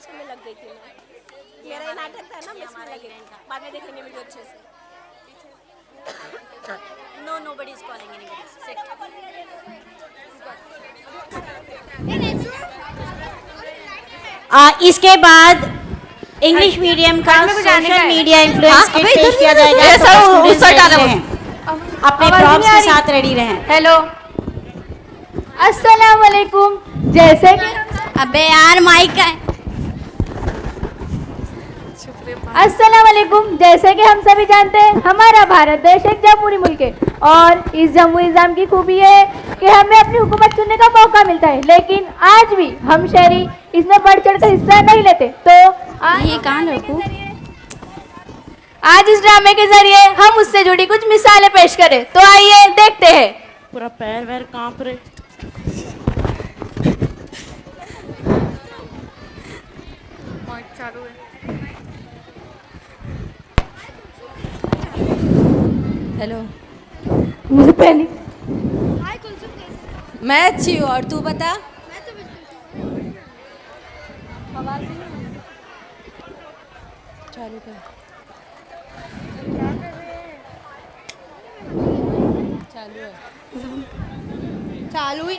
Mix में लग गई थी मैं। मेरा ये नाटक था ना, मिक्स में लगे। बाद में देखेंगे वीडियो अच्छे से। No, nobody is calling anybody. Sit. इसके बाद इंग्लिश मीडियम का सोशल मीडिया इन्फ्लुएंस किट पेश किया जाएगा। अपने प्रॉम्प्ट्स के साथ रेडी रहें। हेलो, अस्सलाम वालेकुम। जैसे कि अबे यार माइक का है। अस्सलाम वालेकुम। जैसे कि हम सभी जानते हैं, हमारा भारत देश एक जमहूरी मुल्क है और इस जमहूरी निज़ाम की खूबी है कि हमें अपनी हुकूमत चुनने का मौका मिलता है, लेकिन आज भी हम शहरी इसमें बढ़ चढ़ कर हिस्सा नहीं लेते। तो ये कहाँ लड़कू? आज इस ड्रामे के जरिए हम उससे जुड़ी कुछ मिसालें पेश करें। तो आइए देखते हैं। पूरा पैर वैर कांप रहे। हेलो, मुझे पहले मैं अच्छी हूँ और तू बता। चालू कर। चालू है। चालू ही।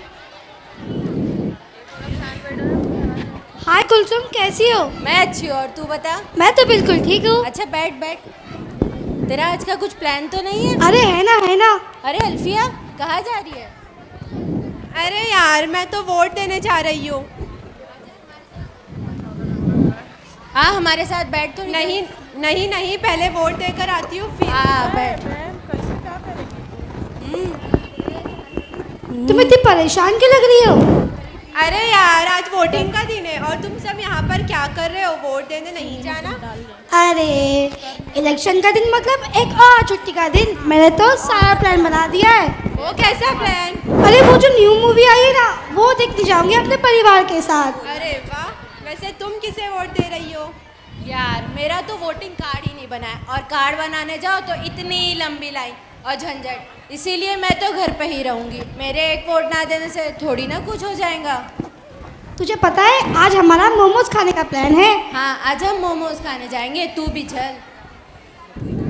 हाय कुलसुम, कैसी हो? मैं अच्छी हूँ और तू बता। मैं तो बिल्कुल ठीक हूँ। अच्छा बैठ बैठ। तेरा आज का कुछ प्लान तो नहीं है? अरे है ना, है ना। अरे अल्फिया, कहाँ जा रही है? अरे यार, मैं तो वोट देने जा रही हूँ। हाँ, हमारे साथ बैठ तो नहीं नहीं नहीं, पहले वोट देकर आती हूँ फिर। हाँ बैठ। तुम इतनी परेशान क्यों लग रही हो? अरे यार, आज वोटिंग का दिन है और तुम सब यहाँ पर क्या कर रहे हो? वोट देने नहीं जाना? अरे इलेक्शन का दिन मतलब एक और छुट्टी का दिन। मैंने तो सारा प्लान बना दिया है। वो कैसा प्लान? अरे वो जो न्यू मूवी आई है ना, वो देखने जाऊंगी अपने परिवार के साथ। अरे वाह, वैसे तुम किसे वोट दे रही हो? यार मेरा तो वोटिंग कार्ड ही नहीं बना है और कार्ड बनाने जाओ तो इतनी लंबी लाइन और झंझट, इसीलिए मैं तो घर पे ही रहूंगी। मेरे एक वोट ना देने से थोड़ी ना कुछ हो जाएगा। तुझे पता है आज हमारा मोमोज खाने का प्लान है। हाँ, आज हम मोमोज खाने जाएंगे, तू भी चल।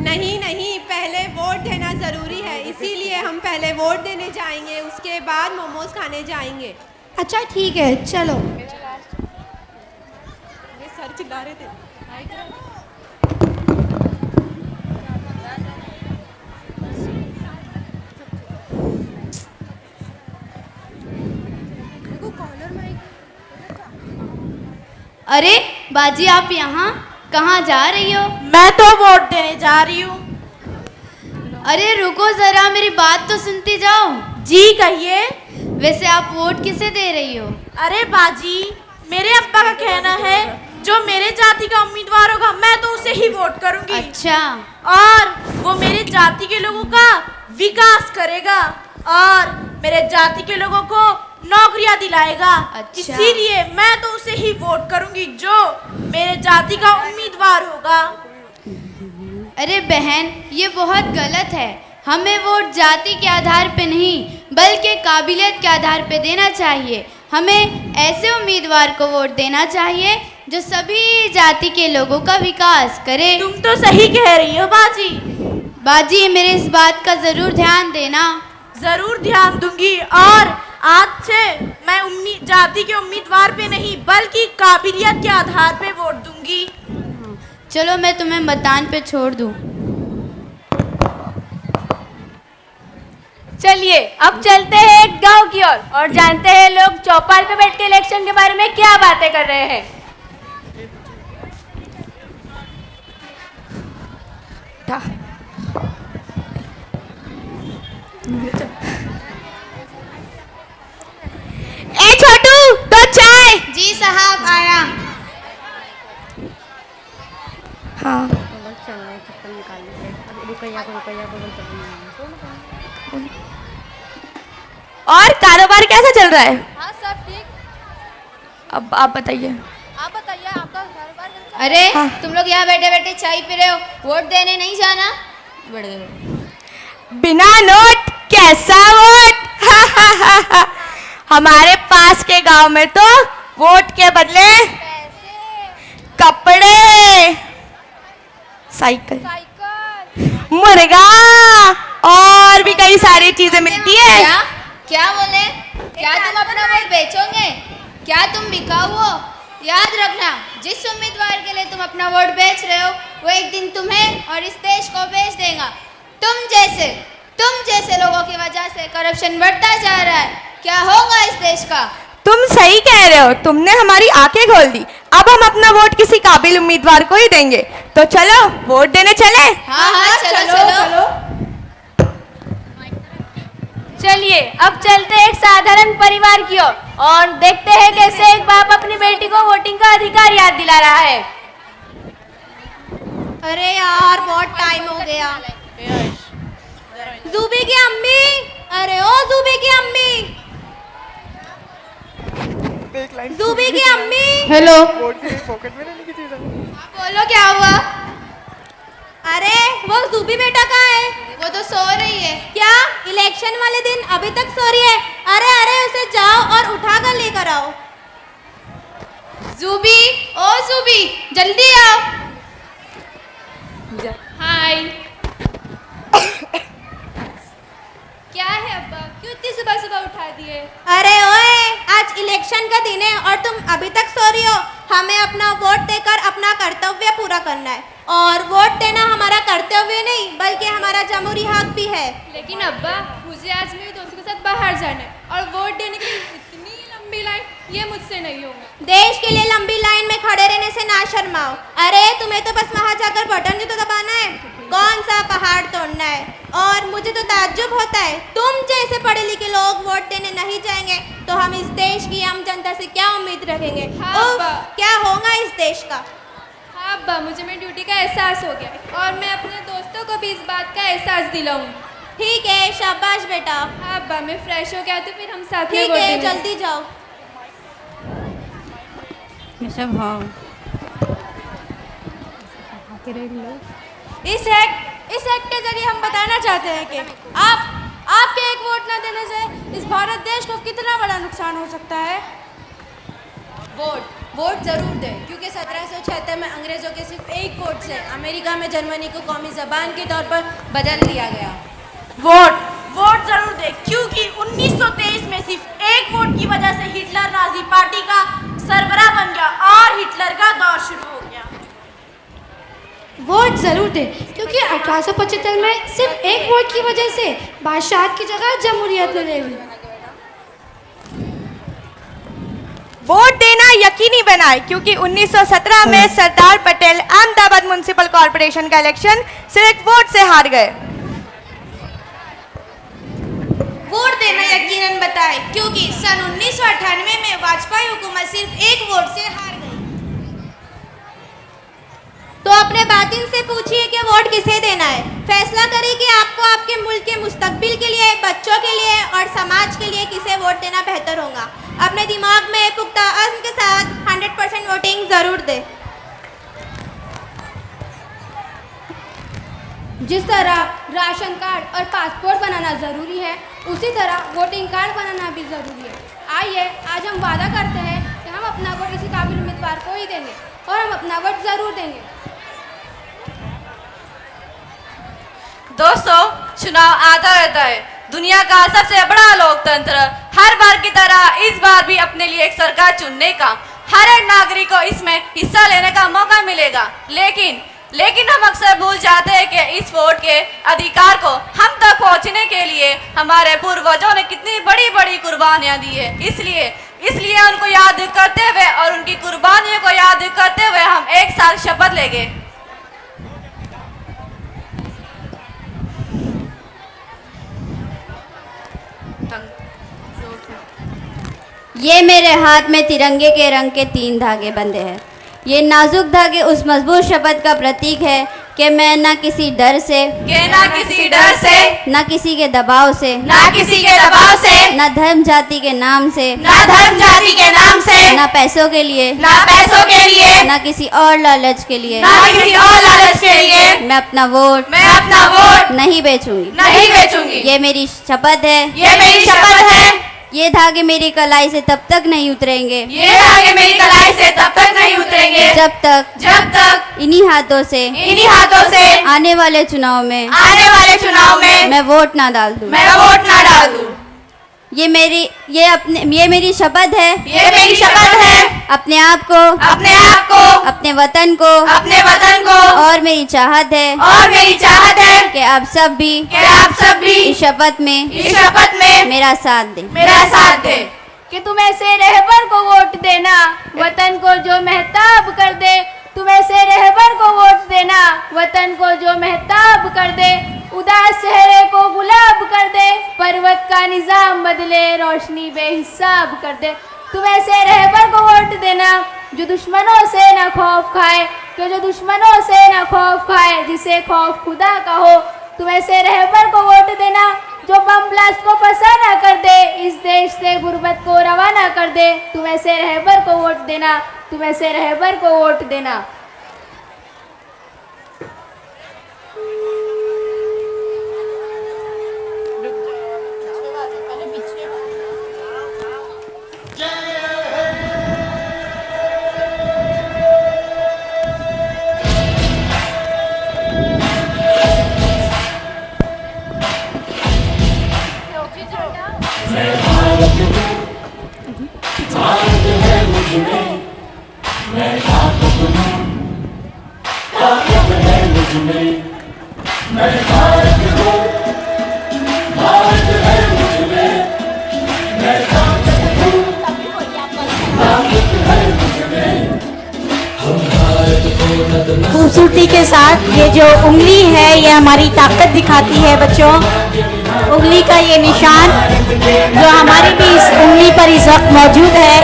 नहीं नहीं, पहले वोट देना जरूरी है, इसीलिए हम पहले वोट देने जाएंगे, उसके बाद मोमोज खाने जाएंगे। अच्छा ठीक है, चलो। ये सर चिल्ला रहे थे। अरे बाजी, आप यहाँ कहाँ जा रही हो? मैं तो वोट देने जा रही हूँ। अरे रुको जरा, मेरी बात तो सुनती जाओ। जी कहिए। वैसे आप वोट किसे दे रही हो? अरे बाजी, मेरे अब्बा का कहना है जो मेरे जाति का उम्मीदवार होगा मैं तो उसे ही वोट करूंगी। अच्छा। और वो मेरे जाति के लोगों का विकास करेगा और मेरे जाति के लोगों को नौकरियां दिलाएगा। अच्छा। इसीलिए मैं तो उसे ही वोट करूंगी जो मेरे जाति का उम्मीदवार होगा। अरे बहन, ये बहुत गलत है। हमें वोट जाति के आधार पे नहीं बल्कि काबिलियत के आधार पे देना चाहिए। हमें ऐसे उम्मीदवार को वोट देना चाहिए जो सभी जाति के लोगों का विकास करे। तुम तो सही कह रही हो बाजी। बाजी, मेरे इस बात का जरूर ध्यान देना। जरूर ध्यान दूंगी और आज से मैं जाति के उम्मीदवार पे नहीं बल्कि काबिलियत के आधार पे वोट दूंगी। चलो मैं तुम्हें मतदान पे छोड़ दूं। चलिए अब चलते हैं एक गांव की ओर और जानते हैं लोग चौपाल पे बैठ के इलेक्शन के बारे में क्या बातें कर रहे हैं। ए छोटू, दो चाय। जी साहब, आया। हाँ। और कारोबार कैसा चल रहा है? हाँ सब ठीक। अब आप बताइए। आप बताइए, आपका कारोबार कैसा? अरे तुम लोग यहाँ बैठे बैठे चाय पी रहे हो, वोट देने नहीं जाना? बिना नोट कैसा वोट? हमारे पास के गांव में तो वोट के बदले साइकिल, मुर्गा और भी कई सारी चीजें मिलती है। क्या क्या बोले? क्या तुम अपना वोट बेचोगे? क्या तुम बिकाऊ हो? याद रखना, जिस उम्मीदवार के लिए तुम अपना वोट बेच रहे हो वो एक दिन तुम्हें और इस देश को बेच देगा। तुम जैसे लोगों की वजह से करप्शन बढ़ता जा रहा है। क्या होगा इस देश का? तुम सही कह रहे हो, तुमने हमारी आंखें खोल दी। अब हम अपना वोट किसी काबिल उम्मीदवार को ही देंगे। तो चलो वोट देने चले। हाँ, चलो। चलिए अब चलते हैं एक साधारण परिवार की ओर और देखते हैं कैसे एक बाप अपनी बेटी को वोटिंग का अधिकार याद दिला रहा है। अरे यार बहुत टाइम हो गया। जूबी की अम्मी, अरे ओ जूबी की अम्मी, जूबी की अम्मी। हेलो, बोलो क्या हुआ? अरे वो जूबी बेटा कहाँ है? वो तो सो रही है। क्या इलेक्शन वाले दिन अभी तक सो रही है? अरे उसे जाओ और उठा कर लेकर आओ। जूबी, जल्दी आओ। हाय। क्या है अब्बा, क्यों इतनी सुबह सुबह उठा दिए? अरे ओए, आज इलेक्शन का दिन है और तुम अभी तक सो रही हो। हमें अपना वोट देकर अपना कर्तव्य पूरा करना है और वोट देना हमारा कर्तव्य नहीं बल्कि हमारा जमहूरी हक भी है। लेकिन अब्बा, मुझे आज मेरे दोस्तों के साथ बाहर जाना है और वोट देने के लिए इतनी लंबी लाइन, ये मुझसे नहीं होगा। देश के लिए लंबी लाइन में खड़े रहने से ना शर्माओ। अरे तुम्हें तो बस वहाँ जाकर बटन ही तो दबाना है, कौन सा पहाड़ तोड़ना है। और मुझे तो ताज्जुब होता है, तुम जैसे पढ़े लिखे लोग वोट देने नहीं जाएंगे तो हम इस देश की आम जनता से क्या उम्मीद रखेंगे? हाँ, उफ, क्या होगा इस देश का? हाँ अब्बा, मुझे मेरी ड्यूटी का एहसास हो गया और मैं अपने दोस्तों को भी इस बात का एहसास दिलाऊंगी। ठीक है, शाबाश बेटा। हाँ अब्बा, मैं फ्रेश हो गया तो फिर हम साथ में ठीक वोट है, देंगे। जल्दी जाओ। इस एक्ट के जरिए हम बताना चाहते हैं कि आपके एक वोट न देने से इस भारत देश को कितना बड़ा नुकसान हो सकता है। वोट जरूर दें, क्योंकि 1776 में अंग्रेजों के सिर्फ एक वोट से अमेरिका में जर्मनी को कौमी जबान के तौर पर बदल दिया गया। वोट जरूर दे, क्योंकि 1923 में सिर्फ एक वोट की वजह से हिटलर नाजी पार्टी का सरबराह बन गया और हिटलर का दौर शुरू हो गया। वोट जरूर दे, क्योंकि 1875 में सिर्फ एक वोट की वजह से बादशाह की जगह जमहूरियत ने ले ली। वोट देना यकीनी बनाए, क्योंकि 1917 में सरदार पटेल अहमदाबाद म्युनिसिपल कॉर्पोरेशन का इलेक्शन सिर्फ एक वोट से हार गए। वोट देना यकीनन बताएं, क्योंकि सन 1998 में वाजपेयी हुकूमत सिर्फ एक वोट से हार गई। तो अपने बातिन से पूछिए कि वोट किसे देना है। फैसला करिए कि आपको आपके मुल्क के मुस्तकबिल के लिए, बच्चों के लिए और समाज के लिए किसे वोट देना बेहतर होगा। अपने दिमाग में पुख्ता अज़्म के साथ 100% वोटिंग ज़रूर दे। जिस तरह राशन कार्ड और पासपोर्ट बनाना ज़रूरी है, उसी तरह वोटिंग कार्ड बनाना भी ज़रूरी है। आइए आज हम वादा करते हैं कि हम अपना वोट किसी काबिल उम्मीदवार को ही देंगे और हम अपना वोट ज़रूर देंगे। दोस्तों, चुनाव आता रहता है, दुनिया का सबसे बड़ा लोकतंत्र। हर बार की तरह इस बार भी अपने लिए एक सरकार चुनने का हर एक नागरिक को इसमें हिस्सा लेने का मौका मिलेगा। लेकिन हम अक्सर भूल जाते हैं कि इस वोट के अधिकार को हम तक पहुंचने के लिए हमारे पूर्वजों ने कितनी बड़ी बड़ी कुर्बानियां दी है। इसलिए उनको याद करते हुए और उनकी कुर्बानियों को याद करते हुए हम एक साथ शपथ लेंगे। ये मेरे हाथ में तिरंगे के रंग के 3 धागे बंधे हैं। ये नाजुक धागे उस मजबूत शपथ का प्रतीक है कि मैं न किसी डर से, न किसी के दबाव से, न धर्म जाति के नाम से, न पैसों के लिए, न किसी और लालच के लिए, मैं अपना वोट नहीं बेचूंगी। ये मेरी शपथ है। ये धागे मेरी कलाई से तब तक नहीं उतरेंगे जब तक इन्हीं हाथों से आने वाले चुनाव में मैं वोट ना डाल दूं। ये मेरी शपथ है अपने आप को अपने वतन को और मेरी चाहत है कि आप सब भी इस शपथ में मेरा साथ दें। कि तुम ऐसे रहबर को वोट देना वतन को जो महताब कर दे। तुम ऐसे रहबर को वोट देना वतन को जो महताब कर दे। उदास चेहरे को गुलाब कर दे, पर्वत का निजाम बदले, रोशनी बेहिसाब कर दे। तुम ऐसे रहबर को वोट देना जो दुश्मनों से न खौफ खाए, कि जो दुश्मनों से न खौफ खाए, जिसे खौफ खुदा का हो। तुम ऐसे रहबर को वोट देना जो बम ब्लास्ट को फसाना कर दे, इस देश से गुर्बत को रवाना कर दे। तुम ऐसे रहबर को वोट देना, तुम ऐसे रहबर को वोट देना। खूबसूरती के साथ ये जो उंगली है ये हमारी ताकत दिखाती है बच्चों। उंगली का ये निशान जो हमारी भी इस उंगली पर इस वक्त मौजूद है,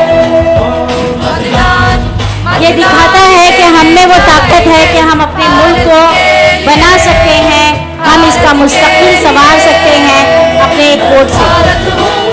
ये दिखाता है कि हम में वो ताकत है कि हम अपने मुल्क को बना सकते हैं, हम इसका मुस्तकबिल संवार सकते हैं अपने एक वोट से।